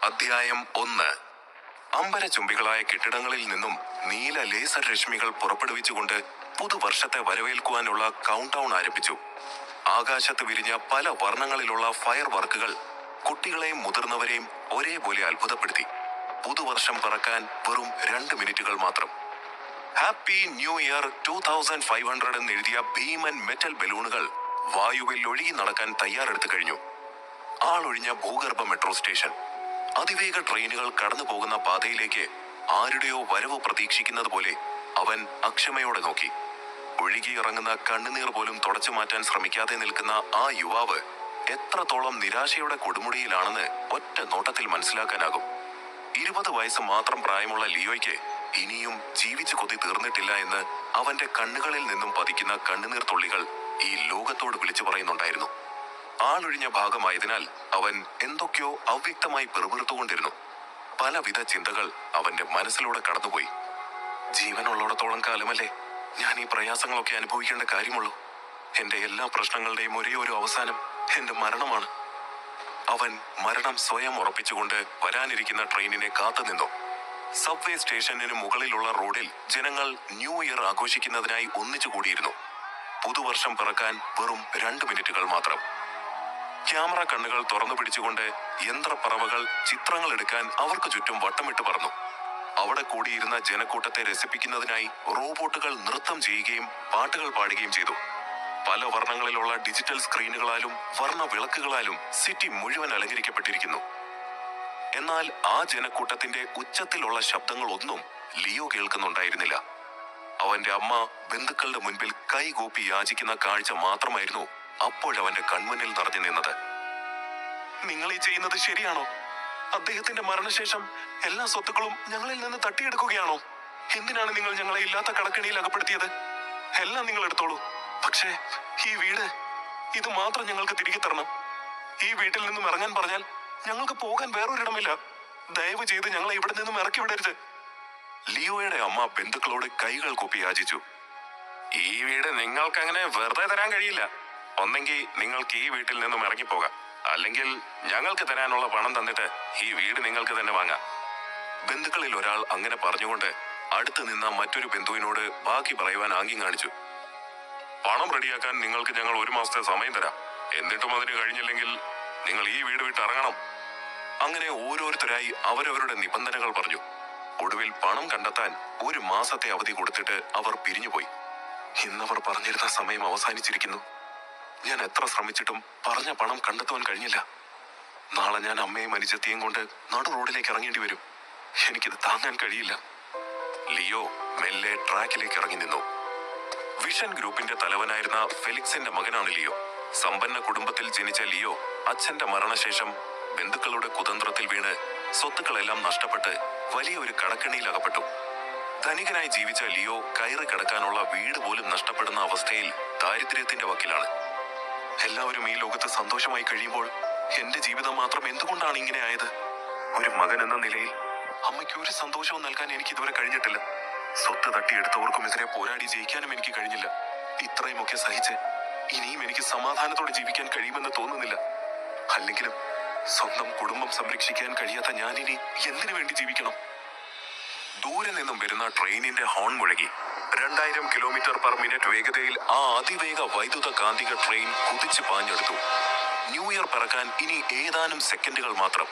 അധ്യായം 1. അമ്പരചുംബികളായ കെട്ടിടങ്ങളിൽ നിന്നും നീല ലേസർ രശ്മികൾ പുറപ്പെടുവിച്ചുകൊണ്ട് പുതുവർഷത്തെ വരവേൽക്കുവാനുള്ള കൗണ്ട് ഡൗൺ ആരംഭിച്ചു. ആകാശത്ത് വിരിഞ്ഞ പല വർണ്ണങ്ങളിലുള്ള ഫയർ വർക്കുകൾ കുട്ടികളെയും മുതിർന്നവരെയും ഒരേപോലെ അത്ഭുതപ്പെടുത്തി. പുതുവർഷം പിറക്കാൻ വെറും 2 മിനിറ്റുകൾ മാത്രം. ഹാപ്പി ന്യൂ ഇയർ 2500 എന്നെഴുതിയ ഭീമൻ മെറ്റൽ ബലൂണുകൾ വായുവിൽ ഒഴുകി നടക്കാൻ തയ്യാറെടുത്തു കഴിഞ്ഞു. ആളൊഴിഞ്ഞ ഭൂഗർഭ മെട്രോ സ്റ്റേഷൻ. അതിവേഗ ട്രെയിനുകൾ കടന്നു പോകുന്ന പാതയിലേക്ക് ആരുടെയോ വരവ് പ്രതീക്ഷിക്കുന്നത് പോലെ അവൻ അക്ഷമയോടെ നോക്കി. ഒഴുകിയിറങ്ങുന്ന കണ്ണുനീർ പോലും തുടച്ചു മാറ്റാൻ ശ്രമിക്കാതെ നിൽക്കുന്ന ആ യുവാവ് എത്രത്തോളം നിരാശയുടെ കൊടുമുടിയിലാണെന്ന് ഒറ്റ നോട്ടത്തിൽ മനസ്സിലാക്കാനാകും. 20 വയസ്സ് മാത്രം പ്രായമുള്ള ലിയോയ്ക്ക് ഇനിയും ജീവിച്ചു കൊതി തീർന്നിട്ടില്ല എന്ന് അവന്റെ കണ്ണുകളിൽ നിന്നും പതിക്കുന്ന കണ്ണുനീർ തുള്ളികൾ ഈ ലോകത്തോട് വിളിച്ചു പറയുന്നുണ്ടായിരുന്നു. ആളൊഴിഞ്ഞ ഭാഗമായതിനാൽ അവൻ എന്തൊക്കെയോ അവ്യക്തമായി പെറുപിറുത്തുകൊണ്ടിരുന്നു. പലവിധ ചിന്തകൾ അവന്റെ മനസ്സിലൂടെ കടന്നുപോയി. ജീവനുള്ളിടത്തോളം കാലമല്ലേ ഞാൻ ഈ പ്രയാസങ്ങളൊക്കെ അനുഭവിക്കേണ്ട കാര്യമുള്ളൂ. എന്റെ എല്ലാ പ്രശ്നങ്ങളുടെയും ഒരേ ഒരു അവസാനം എന്റെ മരണമാണ്. അവൻ മരണം സ്വയം ഉറപ്പിച്ചുകൊണ്ട് വരാനിരിക്കുന്ന ട്രെയിനിനെ കാത്തുനിന്നു. സബ്വേ സ്റ്റേഷനിന് മുകളിലുള്ള റോഡിൽ ജനങ്ങൾ ന്യൂ ഇയർ ആഘോഷിക്കുന്നതിനായി ഒന്നിച്ചു കൂടിയിരുന്നു. പുതുവർഷം പിറക്കാൻ വെറും 2 മിനിറ്റുകൾ മാത്രം. ക്യാമറ കണ്ണുകൾ തുറന്നു പിടിച്ചുകൊണ്ട് യന്ത്രപ്പറവകൾ ചിത്രങ്ങൾ എടുക്കാൻ അവർക്ക് ചുറ്റും വട്ടമിട്ട് പറന്നു. അവിടെ കൂടിയിരുന്ന ജനക്കൂട്ടത്തെ രസിപ്പിക്കുന്നതിനായി റോബോട്ടുകൾ നൃത്തം ചെയ്യുകയും പാട്ടുകൾ പാടുകയും ചെയ്തു. പല വർണ്ണങ്ങളിലുള്ള ഡിജിറ്റൽ സ്ക്രീനുകളാലും വർണ്ണ വിളക്കുകളാലും സിറ്റി മുഴുവൻ അലങ്കരിക്കപ്പെട്ടിരിക്കുന്നു. എന്നാൽ ആ ജനക്കൂട്ടത്തിന്റെ ഉച്ചത്തിലുള്ള ശബ്ദങ്ങളൊന്നും ലിയോ കേൾക്കുന്നുണ്ടായിരുന്നില്ല. അവന്റെ അമ്മ ബന്ധുക്കളുടെ മുൻപിൽ കൈകൂപ്പി യാചിക്കുന്ന കാഴ്ച മാത്രമായിരുന്നു അപ്പോഴവന്റെ കൺമുന്നിൽ നിറഞ്ഞു നിന്നത്. നിങ്ങൾ ഈ ചെയ്യുന്നത് ശരിയാണോ? അദ്ദേഹത്തിന്റെ മരണശേഷം എല്ലാ സ്വത്തുക്കളും ഞങ്ങളിൽ നിന്ന് തട്ടിയെടുക്കുകയാണോ? എന്തിനാണ് നിങ്ങൾ ഞങ്ങളെ ഇല്ലാത്ത കടക്കണിയിൽ അകപ്പെടുത്തിയത്? എല്ലാം നിങ്ങൾ എടുത്തോളൂ. പക്ഷേ ഈ വീട്, ഇത് മാത്രം ഞങ്ങൾക്ക് തിരികെ തരണം. ഈ വീട്ടിൽ നിന്നും ഇറങ്ങാൻ പറഞ്ഞാൽ ഞങ്ങൾക്ക് പോകാൻ വേറൊരിടമില്ല. ദയവ് ചെയ്ത് ഞങ്ങളെ ഇവിടെ നിന്നും ഇറക്കി വിടരുത്. ലിയോയുടെ അമ്മ ബന്ധുക്കളോട് കൈകൾ കൂപ്പി യാചിച്ചു. ഈ വീട് നിങ്ങൾക്ക് അങ്ങനെ വെറുതെ തരാൻ കഴിയില്ല. ഒന്നെങ്കിൽ നിങ്ങൾക്ക് ഈ വീട്ടിൽ നിന്നും ഇറങ്ങിപ്പോകാം, അല്ലെങ്കിൽ ഞങ്ങൾക്ക് തരാനുള്ള പണം തന്നിട്ട് ഈ വീട് നിങ്ങൾക്ക് തന്നെ വാങ്ങാം. ബന്ധുക്കളിൽ ഒരാൾ അങ്ങനെ പറഞ്ഞുകൊണ്ട് അടുത്ത് നിന്ന മറ്റൊരു ബന്ധുവിനോട് ബാക്കി പറയുവാൻ ആംഗ്യം കാണിച്ചു. പണം റെഡിയാക്കാൻ നിങ്ങൾക്ക് ഞങ്ങൾ 1 മാസത്തെ സമയം തരാം. എന്നിട്ടും അതിന് കഴിഞ്ഞില്ലെങ്കിൽ നിങ്ങൾ ഈ വീട് വിട്ട് ഇറങ്ങണം. അങ്ങനെ ഓരോരുത്തരായി അവരവരുടെ നിബന്ധനകൾ പറഞ്ഞു. ഒടുവിൽ പണം കണ്ടെത്താൻ 1 മാസത്തെ അവധി കൊടുത്തിട്ട് അവർ പിരിഞ്ഞുപോയി. ഇന്നവർ പറഞ്ഞിരുന്ന സമയം അവസാനിച്ചിരിക്കുന്നു. ഞാൻ എത്ര ശ്രമിച്ചിട്ടും പറഞ്ഞ പണം കണ്ടെത്തുവാൻ കഴിഞ്ഞില്ല. നാളെ ഞാൻ അമ്മയും അനുജത്തിയും കൊണ്ട് നടു റോഡിലേക്ക് ഇറങ്ങേണ്ടി വരും. എനിക്കിത് താങ്ങാൻ കഴിയില്ല. ലിയോ മെല്ലെ ട്രാക്കിലേക്ക് ഇറങ്ങി നിന്നു. വിഷൻ ഗ്രൂപ്പിന്റെ തലവനായിരുന്ന ഫെലിക്സിന്റെ മകനാണ് ലിയോ. സമ്പന്ന കുടുംബത്തിൽ ജനിച്ച ലിയോ അച്ഛന്റെ മരണശേഷം ബന്ധുക്കളുടെ കുതന്ത്രത്തിൽ വീണ് സ്വത്തുക്കളെല്ലാം നഷ്ടപ്പെട്ട് വലിയ ഒരു കടക്കെണിയിൽ അകപ്പെട്ടു. ധനികനായി ജീവിച്ച ലിയോ കയറി കിടക്കാനുള്ള വീട് പോലും നഷ്ടപ്പെടുന്ന അവസ്ഥയിൽ ദാരിദ്ര്യത്തിന്റെ വക്കിലാണ്. എല്ലാവരും ഈ ലോകത്ത് സന്തോഷമായി കഴിയുമ്പോൾ എന്റെ ജീവിതം മാത്രം എന്തുകൊണ്ടാണ് ഇങ്ങനെ ആയത്? ഒരു മകൻ എന്ന നിലയിൽ അമ്മയ്ക്ക് ഒരു സന്തോഷവും നൽകാൻ എനിക്ക് ഇതുവരെ കഴിഞ്ഞിട്ടില്ല. സ്വത്ത് തട്ടിയെടുത്തവർക്കും എതിരെ പോരാടി ജയിക്കാനും എനിക്ക് കഴിഞ്ഞില്ല. ഇത്രയുമൊക്കെ സഹിച്ച് ഇനിയും എനിക്ക് സമാധാനത്തോടെ ജീവിക്കാൻ കഴിയുമെന്ന് തോന്നുന്നില്ല. അല്ലെങ്കിലും സ്വന്തം കുടുംബം സംരക്ഷിക്കാൻ കഴിയാത്ത ഞാനിനി എന്തിനു വേണ്ടി ജീവിക്കണം? ദൂരെ നിന്നും വരുന്ന ട്രെയിനിന്റെ ഹോൺ മുഴങ്ങി. 2000 km/min വേഗതയിൽ ആ അതിവേഗ വൈദ്യുത കാന്തിക ട്രെയിൻ കുതിച്ച് പാഞ്ഞെടുത്തു. ന്യൂ ഇയർ പിറക്കാൻ ഇനി ഏതാനും സെക്കൻഡുകൾ മാത്രം.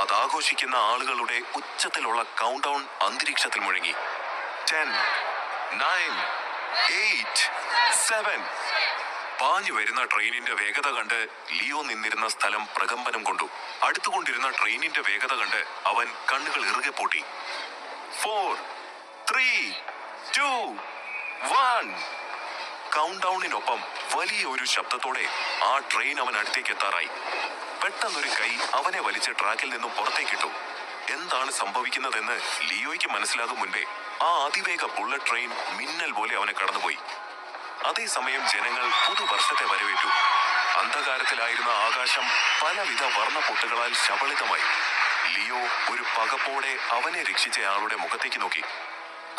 അതാഘോഷിക്കുന്ന ആളുകളുടെ ഉച്ചത്തിലുള്ള കൗണ്ട് ഡൗൺ അന്തരീക്ഷത്തിൽ മുഴങ്ങി. 10, 9, 8, 7. പാഞ്ഞു വരുന്ന ട്രെയിനിന്റെ വേഗത കണ്ട് ലിയോ നിന്നിരുന്ന സ്ഥലം പ്രകമ്പനം കൊണ്ടു. അടുത്തുകൊണ്ടിരുന്ന ട്രെയിനിന്റെ വേഗത കണ്ട് അവൻ കണ്ണുകൾ ഇറുകെ പൂട്ടി. 4, 3, 2, 1. കൗണ്ട് ഡൗണിനൊപ്പം വലിയ ഒരു ശബ്ദത്തോടെ ആ ട്രെയിൻ അവൻ അടുത്തേക്ക് എത്താറായി. പെട്ടെന്നൊരു കൈ അവനെ വലിച്ച് ട്രാക്കിൽ നിന്നും പുറത്തേക്കിട്ടു. എന്താണ് സംഭവിക്കുന്നതെന്ന് ലിയോയ്ക്ക് മനസ്സിലാകും മുൻപേ ആ അതിവേഗ ബുള്ളറ്റ് ട്രെയിൻ മിന്നൽ പോലെ അവനെ കടന്നുപോയി. അതേസമയം ജനങ്ങൾ പുതുവർഷത്തെ വരവേറ്റു. അന്ധകാരത്തിലായിരുന്ന ആകാശം പലവിധ വർണ്ണപ്പൊട്ടുകളാൽ ശബളിതമായി. ലിയോ ഒരു പകപ്പോടെ അവനെ രക്ഷിച്ചയാളുടെ മുഖത്തേക്ക് നോക്കി.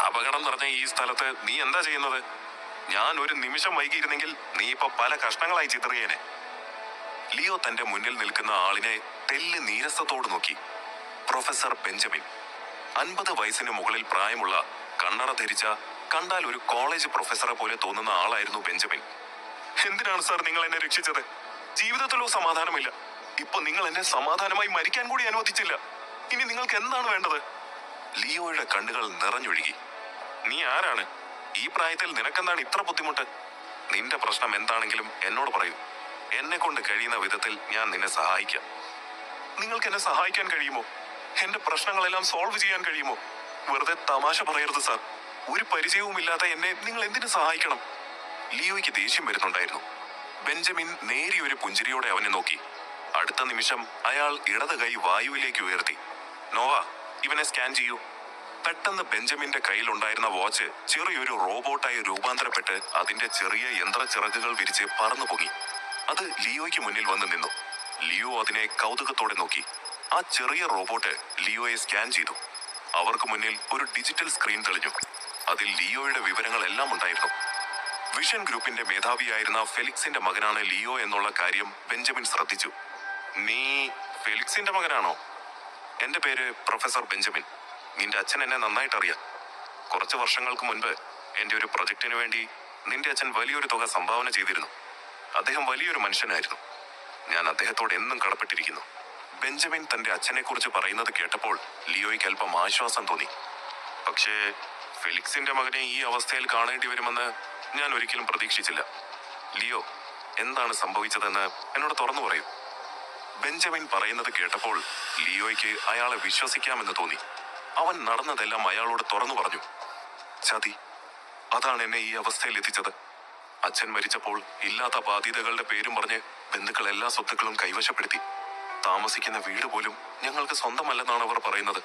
അപകടം നിറഞ്ഞ ഈ സ്ഥലത്ത് നീ എന്താ ചെയ്യുന്നത്? ഞാൻ ഒരു നിമിഷം വൈകിയിരുന്നെങ്കിൽ നീ ഇപ്പൊ പല കഷ്ണങ്ങളായി ചിതറിയേനെ. ലിയോ തന്റെ മുന്നിൽ നിൽക്കുന്ന ആളിനെ തെല്ല് നീരസത്തോട് നോക്കി. Professor Benjamin. 50 വയസ്സിന് മുകളിൽ പ്രായമുള്ള, കണ്ണട ധരിച്ച, കണ്ടാൽ ഒരു കോളേജ് പ്രൊഫസറെ പോലെ തോന്നുന്ന ആളായിരുന്നു ബെഞ്ചമിൻ. എന്തിനാണ് സാർ നിങ്ങൾ എന്നെ രക്ഷിച്ചത്? ജീവിതത്തിലോ സമാധാനമില്ല. ഇപ്പൊ നിങ്ങൾ എന്നെ സമാധാനമായി മരിക്കാൻ കൂടി അനുവദിച്ചില്ല. ഇനി നിങ്ങൾക്ക് എന്താണ് വേണ്ടത്? ലിയോയുടെ കണ്ണുകൾ നിറഞ്ഞൊഴുകി. നീ ആരാണ്? ഈ പ്രായത്തിൽ നിനക്കെന്താണ് ഇത്ര ബുദ്ധിമുട്ട്? നിന്റെ പ്രശ്നം എന്താണെങ്കിലും എന്നോട് പറയൂ. എന്നെ കൊണ്ട് കഴിയുന്ന വിധത്തിൽ ഞാൻ നിന്നെ സഹായിക്കാം. നിങ്ങൾക്ക് എന്നെ സഹായിക്കാൻ കഴിയുമോ? എന്റെ പ്രശ്നങ്ങളെല്ലാം സോൾവ് ചെയ്യാൻ കഴിയുമോ? വെറുതെ തമാശ പറയരുത് സാർ. ഒരു പരിചയവുമില്ലാത്ത എന്നെ നിങ്ങൾ എന്തിനു സഹായിക്കണം? ലിയോയ്ക്ക് ദേഷ്യം വരുന്നുണ്ടായിരുന്നു. ബെഞ്ചമിൻ നേരിയൊരു പുഞ്ചിരിയോടെ അവനെ നോക്കി. അടുത്ത നിമിഷം അയാൾ ഇടത് കൈ വായുവിലേക്ക് ഉയർത്തി. നോവ, ഇവനെ സ്കാൻ ചെയ്യൂ. പെട്ടെന്ന് ബെഞ്ചമിന്റെ കയ്യിലുണ്ടായിരുന്ന വാച്ച് ചെറിയൊരു റോബോട്ടായി രൂപാന്തരപ്പെട്ട് അതിന്റെ ചെറിയ യന്ത്രച്ചിറകുകൾ വിരിച്ച് പറന്നു പൊങ്ങി. അത് ലിയോയ്ക്ക് മുന്നിൽ വന്ന് നിന്നു. ലിയോ അതിനെ കൗതുകത്തോടെ നോക്കി. ആ ചെറിയ റോബോട്ട് ലിയോയെ സ്കാൻ ചെയ്തു. അവർക്ക് മുന്നിൽ ഒരു ഡിജിറ്റൽ സ്ക്രീൻ തെളിഞ്ഞു. അതിൽ ലിയോയുടെ വിവരങ്ങളെല്ലാം ഉണ്ടായിരുന്നു. വിഷൻ ഗ്രൂപ്പിന്റെ മേധാവിയായിരുന്ന ഫെലിക്സിന്റെ മകനാണ് ലിയോ എന്നുള്ള കാര്യം ബെഞ്ചമിൻ ശ്രദ്ധിച്ചു. നീ ഫെലിക്സിന്റെ മകനാണോ? എന്റെ പേര് പ്രൊഫസർ ബെഞ്ചമിൻ. നിന്റെ അച്ഛൻ എന്നെ നന്നായിട്ട് അറിയാം. കുറച്ച് വർഷങ്ങൾക്ക് മുൻപ് എന്റെ ഒരു പ്രൊജക്ടിന് വേണ്ടി നിന്റെ അച്ഛൻ വലിയൊരു തുക സംഭാവന ചെയ്തിരുന്നു. അദ്ദേഹം വലിയൊരു മനുഷ്യനായിരുന്നു. ഞാൻ അദ്ദേഹത്തോട് എന്നും കടപ്പെട്ടിരിക്കുന്നു. ബെഞ്ചമിൻ തന്റെ അച്ഛനെ കുറിച്ച് പറയുന്നത് കേട്ടപ്പോൾ ലിയോയ്ക്ക് അല്പം ആശ്വാസം തോന്നി. പക്ഷേ ഫെലിക്സിന്റെ മകനെ ഈ അവസ്ഥയിൽ കാണേണ്ടി വരുമെന്ന് ഞാൻ ഒരിക്കലും പ്രതീക്ഷിച്ചില്ല. ലിയോ, എന്താണ് സംഭവിച്ചതെന്ന് എന്നോട് തുറന്നു പറയൂ. ബെഞ്ചമിൻ പറയുന്നത് കേട്ടപ്പോൾ ലിയോയ്ക്ക് അയാളെ വിശ്വസിക്കാമെന്ന് തോന്നി. അവൻ നടന്നതെല്ലാം അയാളോട് തുറന്നു പറഞ്ഞു. ചതി, അതാണ് എന്നെ ഈ അവസ്ഥയിൽ എത്തിച്ചത്. അച്ഛൻ മരിച്ചപ്പോൾ ഇല്ലാത്ത ബാധ്യതകളുടെ പേരും പറഞ്ഞ് ബന്ധുക്കൾ എല്ലാ സ്വത്തുക്കളും കൈവശപ്പെടുത്തി. താമസിക്കുന്ന വീട് പോലും ഞങ്ങൾക്ക് സ്വന്തമല്ലെന്നാണ് അവർ പറയുന്നത്.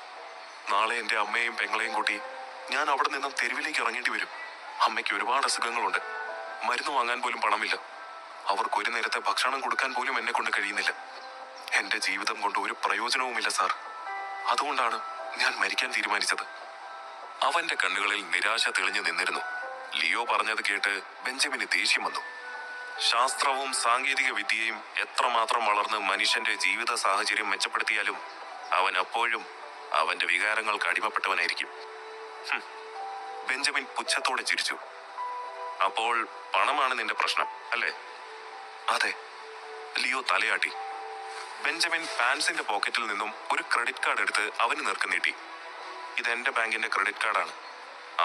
നാളെ എന്റെ അമ്മയെയും പെങ്ങളെയും കൂട്ടി ഞാൻ അവിടെ നിന്നും തെരുവിലേക്ക് ഇറങ്ങേണ്ടി വരും. അമ്മയ്ക്ക് ഒരുപാട് അസുഖങ്ങളുണ്ട്. മരുന്ന് വാങ്ങാൻ പോലും പണമില്ല. അവർക്ക് ഒരു നേരത്തെ ഭക്ഷണം കൊടുക്കാൻ പോലും എന്നെ കൊണ്ട് കഴിയുന്നില്ല. എന്റെ ജീവിതം കൊണ്ട് ഒരു പ്രയോജനവുമില്ല സാർ. അതുകൊണ്ടാണ് ഞാൻ മരിക്കാൻ തീരുമാനിച്ചത്. അവന്റെ കണ്ണുകളിൽ നിരാശ തെളിഞ്ഞു നിന്നിരുന്നു. ലിയോ പറഞ്ഞത് കേട്ട് ബെഞ്ചമിന് ദേഷ്യം വന്നു. ശാസ്ത്രവും സാങ്കേതിക വിദ്യയും എത്രമാത്രം വളർന്ന് മനുഷ്യന്റെ ജീവിത സാഹചര്യം മെച്ചപ്പെടുത്തിയാലും അവൻ അപ്പോഴും അവന്റെ വികാരങ്ങൾക്ക് അടിമപ്പെട്ടവനായിരിക്കും. ബെഞ്ചമിൻ പുച്ഛത്തോടെ ചിരിച്ചു. അപ്പോൾ പണമാണ് നിന്റെ പ്രശ്നം അല്ലേ? അതെ. ലിയോ തലയാട്ടി. ബെഞ്ചമിൻ പാൻസിന്റെ പോക്കറ്റിൽ നിന്നും ഒരു ക്രെഡിറ്റ് കാർഡ് എടുത്ത് അവന് നേർക്ക് നീട്ടി. ഇതെന്റെ ബാങ്കിന്റെ ക്രെഡിറ്റ് കാർഡാണ്.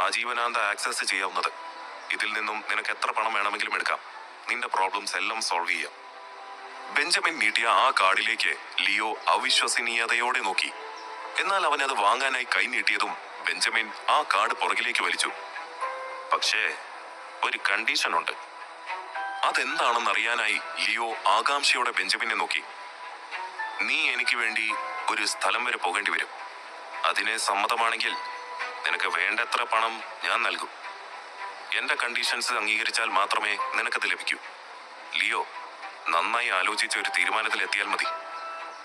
ആജീവനാന്ത ആക്സസ് ചെയ്യാവുന്നത്. ഇതിൽ നിന്നും നിനക്ക് എത്ര പണം വേണമെങ്കിലും എടുക്കാം. നിന്റെ പ്രോബ്ലംസ് എല്ലാം സോൾവ് ചെയ്യാം. ബെഞ്ചമിൻ നീട്ടിയ ആ കാർഡിലേക്ക് ലിയോ അവിശ്വസനീയതയോടെ നോക്കി. എന്നാൽ അവൻ അത് വാങ്ങാനായി കൈ നീട്ടിയതും ബെഞ്ചമിൻ ആ കാർഡ് പുറകിലേക്ക് വലിച്ചു. പക്ഷേ ഒരു കണ്ടീഷൻ ഉണ്ട്. അതെന്താണെന്നറിയാനായി ലിയോ ആകാംക്ഷയോടെ ബെഞ്ചമിനെ നോക്കി. നീ എനിക്ക് വേണ്ടി ഒരു സ്ഥലം വരെ പോകേണ്ടി വരും. അതിന് സമ്മതമാണെങ്കിൽ നിനക്ക് വേണ്ടത്ര പണം ഞാൻ നൽകും. എന്റെ കണ്ടീഷൻസ് അംഗീകരിച്ചാൽ മാത്രമേ നിനക്കത് ലഭിക്കൂ. ലിയോ, നന്നായി ആലോചിച്ച് ഒരു തീരുമാനത്തിലെത്തിയാൽ മതി.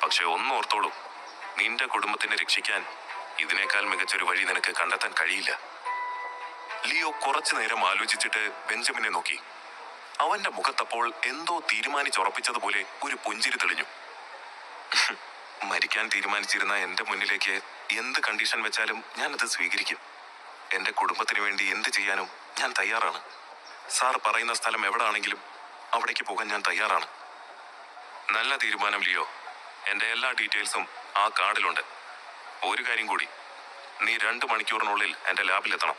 പക്ഷെ ഒന്നോർത്തോളൂ, നിന്റെ കുടുംബത്തിനെ രക്ഷിക്കാൻ ഇതിനേക്കാൾ മികച്ചൊരു വഴി നിനക്ക് കണ്ടെത്താൻ കഴിയില്ല. ലിയോ കുറച്ചു നേരം ആലോചിച്ചിട്ട് ബെഞ്ചമിനെ നോക്കി. അവന്റെ മുഖത്തപ്പോൾ എന്തോ തീരുമാനിച്ചുറപ്പിച്ചതുപോലെ ഒരു പുഞ്ചിരി തെളിഞ്ഞു. മരിക്കാൻ തീരുമാനിച്ചിരുന്ന എന്റെ മുന്നിലേക്ക് എന്ത് കണ്ടീഷൻ വെച്ചാലും ഞാനത് സ്വീകരിക്കും. എന്റെ കുടുംബത്തിന് വേണ്ടി എന്ത് ചെയ്യാനും ഞാൻ തയ്യാറാണ്. സാർ പറയുന്ന സ്ഥലം എവിടാണെങ്കിലും അവിടേക്ക് പോകാൻ ഞാൻ തയ്യാറാണ്. നല്ല തീരുമാനം ലിയോ. എന്റെ എല്ലാ ഡീറ്റെയിൽസും ആ കാർഡിലുണ്ട്. ഒരു കാര്യം കൂടി, നീ 2 മണിക്കൂറിനുള്ളിൽ എന്റെ ലാബിലെത്തണം.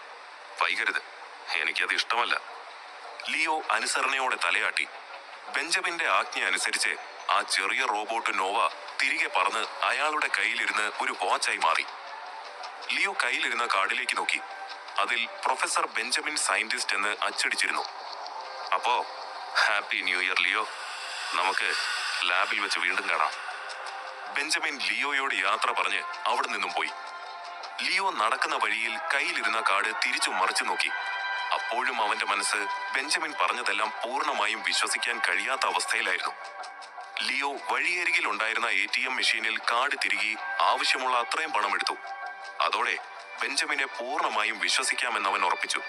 വൈകരുത്. എനിക്കത് ഇഷ്ടമല്ല. ലിയോ അനുസരണയോടെ തലയാട്ടി. ബെഞ്ചമിന്റെ ആജ്ഞ അനുസരിച്ച് ആ ചെറിയ റോബോട്ട് നോവ തിരികെ പറന്ന് അയാളുടെ കയ്യിലിരുന്ന് ഒരു വാച്ചായി മാറി. ലിയോ കയ്യിലിരുന്ന കാർഡിലേക്ക് നോക്കി. അതിൽ പ്രൊഫസർ ബെഞ്ചമിൻ സയന്റിസ്റ്റ് എന്ന് അച്ചടിച്ചിരുന്നു. അപ്പോ ഹാപ്പി ന്യൂ ഇയർ ലിയോ. നമുക്ക് ലാബിൽ വെച്ച് വീണ്ടും കാണാം. ബെഞ്ചമിൻ ലിയോയോട് യാത്ര പറഞ്ഞ് അവിടെ നിന്നും പോയി. ലിയോ നടക്കുന്ന വഴിയിൽ കയ്യിലിരുന്ന കാർഡ് തിരിച്ചു മറിച്ചു നോക്കി. അപ്പോഴും അവന്റെ മനസ്സ് ബെഞ്ചമിൻ പറഞ്ഞതെല്ലാം പൂർണ്ണമായും വിശ്വസിക്കാൻ കഴിയാത്ത അവസ്ഥയിലായിരുന്നു. ലിയോ വഴിയരികിൽ ഉണ്ടായിരുന്ന ATM മെഷീനിൽ കാർഡ് തിരികെ ആവശ്യമുള്ള അത്രയും പണം എടുത്തു. അതോടെ ബെഞ്ചമിനെ പൂർണ്ണമായും വിശ്വസിക്കാമെന്നവൻ ഉറപ്പിച്ചു.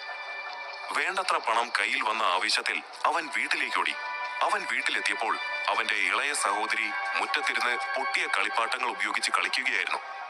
വേണ്ടത്ര പണം കയ്യിൽ വന്ന ആവേശത്തിൽ അവൻ വീട്ടിലേക്കോടി. അവൻ വീട്ടിലെത്തിയപ്പോൾ അവന്റെ ഇളയ സഹോദരി മുറ്റത്തിരുന്ന് പൊട്ടിയ കളിപ്പാട്ടങ്ങൾ ഉപയോഗിച്ച് കളിക്കുകയായിരുന്നു.